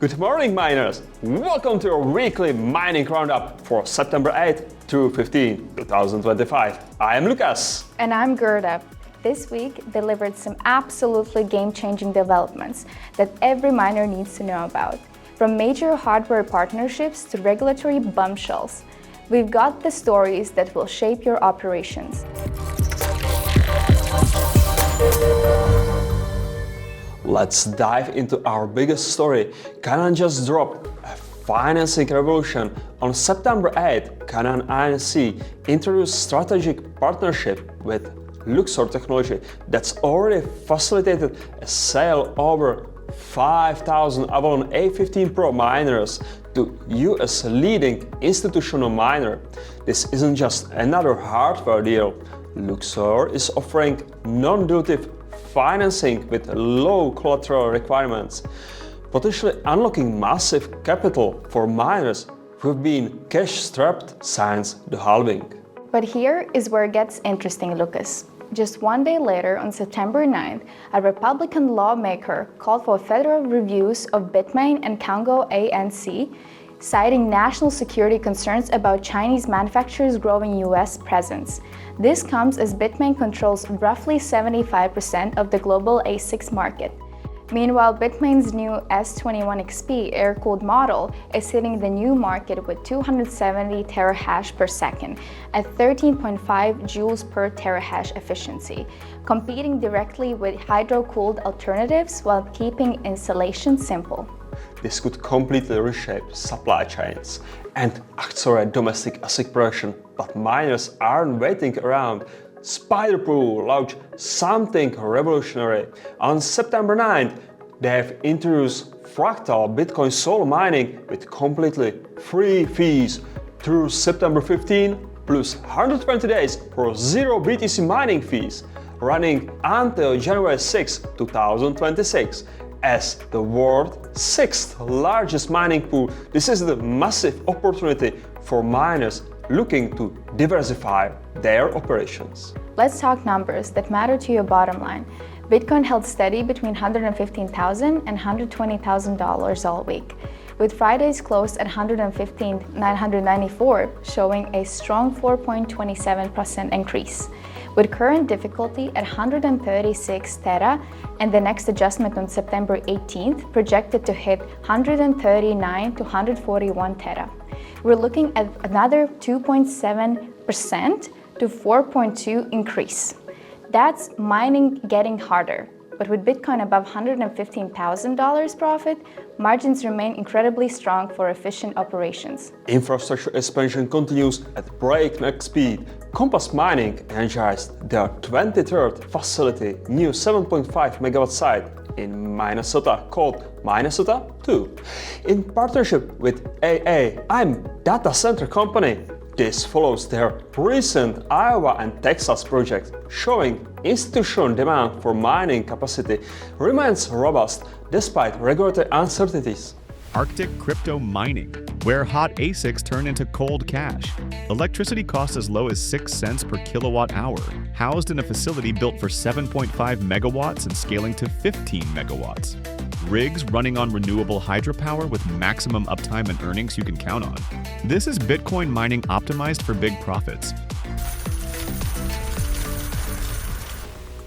Good morning, miners! Welcome to our weekly mining roundup for September 8th through 15, 2025. I am Lukas. And I'm Gerda. This week delivered some absolutely game-changing developments that every miner needs to know about. From major hardware partnerships to regulatory bombshells, we've got the stories that will shape your operations. Let's dive into our biggest story. Canaan just dropped a financing revolution. On September 8th, Canaan Inc. introduced strategic partnership with Luxor technology that's already facilitated a sale over 5,000 Avalon A15 Pro miners to US leading institutional miner. This isn't just another hardware deal. Luxor is offering non-dilutive financing with low collateral requirements, potentially unlocking massive capital for miners who've been cash-strapped since the halving. But here is where it gets interesting, Lukas. Just one day later, on September 9th, a Republican lawmaker called for federal reviews of Bitmain and Cango ANC, citing national security concerns about Chinese manufacturers' growing US presence. This comes as Bitmain controls roughly 75% of the global ASICs market. Meanwhile, Bitmain's new S21XP air-cooled model is hitting the new market with 270 terahash per second at 13.5 joules per terahash efficiency, competing directly with hydro-cooled alternatives while keeping installation simple. This could completely reshape supply chains and accelerate domestic ASIC production, but miners aren't waiting around. SpiderPool launched something revolutionary. On September 9th, they've introduced Fractal Bitcoin solo mining with completely free fees through September 15, plus 120 days for zero BTC mining fees, running until January 6, 2026. As the world's sixth largest mining pool, this is the massive opportunity for miners looking to diversify their operations. Let's talk numbers that matter to your bottom line. Bitcoin held steady between $115,000 and $120,000 all week, with Friday's close at $115,994, showing a strong 4.27% increase. With current difficulty at 136 Tera and the next adjustment on September 18th projected to hit 139 to 141 Tera. We're looking at another 2.7% to 4.2 increase. That's mining getting harder. But with Bitcoin above $115,000 profit, margins remain incredibly strong for efficient operations. Infrastructure expansion continues at breakneck speed. Compass Mining energized their 23rd facility, new 7.5 megawatt site in Minnesota called Minnesota 2. In partnership with AIM data center company. This follows their recent Iowa and Texas projects, showing institutional demand for mining capacity remains robust despite regulatory uncertainties. Arctic crypto mining, where hot ASICs turn into cold cash. Electricity costs as low as 6 cents per kilowatt hour, housed in a facility built for 7.5 megawatts and scaling to 15 megawatts. Rigs running on renewable hydropower with maximum uptime and earnings you can count on. This is Bitcoin mining optimized for big profits.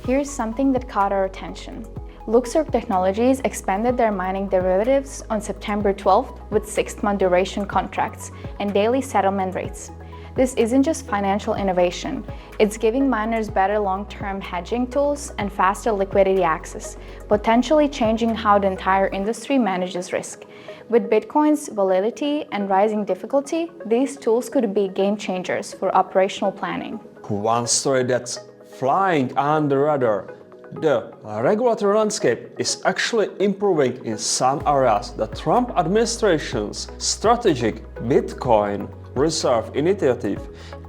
Here's something that caught our attention. Luxor Technologies expanded their mining derivatives on September 12th with 6-month duration contracts and daily settlement rates. This isn't just financial innovation, it's giving miners better long-term hedging tools and faster liquidity access, potentially changing how the entire industry manages risk. With Bitcoin's volatility and rising difficulty, these tools could be game changers for operational planning. One story that's flying under the radar. The regulatory landscape is actually improving in some areas. The Trump administration's strategic Bitcoin Reserve Initiative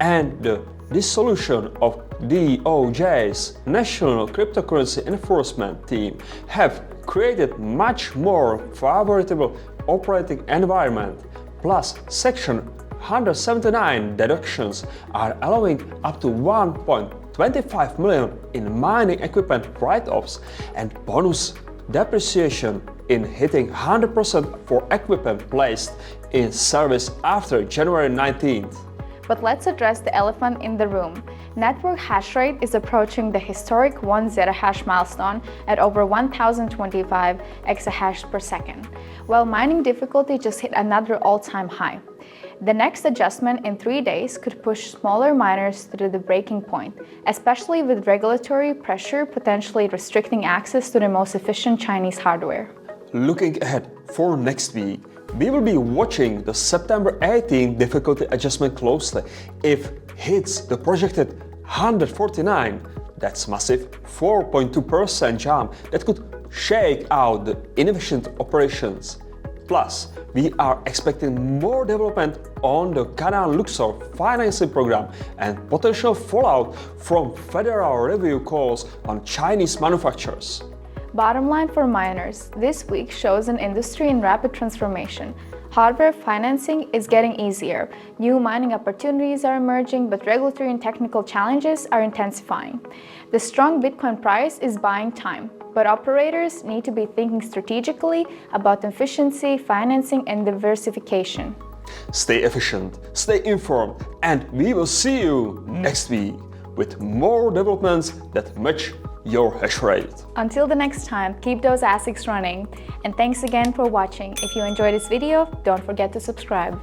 and the dissolution of DOJ's National Cryptocurrency Enforcement Team have created much more favorable operating environment. Plus, Section 179 deductions are allowing up to 1.25 million in mining equipment write-offs and bonus depreciation in hitting 100% for equipment placed in service after January 19th. But let's address the elephant in the room. Network hash rate is approaching the historic 1 zetahash milestone at over 1025 exahash per second, while mining difficulty just hit another all-time high. The next adjustment in 3 days could push smaller miners to the breaking point, especially with regulatory pressure potentially restricting access to the most efficient Chinese hardware. Looking ahead for next week, we will be watching the September 18 difficulty adjustment closely. If hits the projected 149, that's massive 4.2% jump that could shake out the inefficient operations. Plus, we are expecting more development on the Canaan Luxor financing program and potential fallout from federal review calls on Chinese manufacturers. Bottom line for miners, this week shows an industry in rapid transformation. Hardware financing is getting easier. New mining opportunities are emerging, but regulatory and technical challenges are intensifying. The strong Bitcoin price is buying time, but operators need to be thinking strategically about efficiency, financing, and diversification. Stay efficient, stay informed, and we will see you next week with more developments that match your hash rate. Until the next time, keep those ASICs running. And thanks again for watching. If you enjoyed this video, don't forget to subscribe.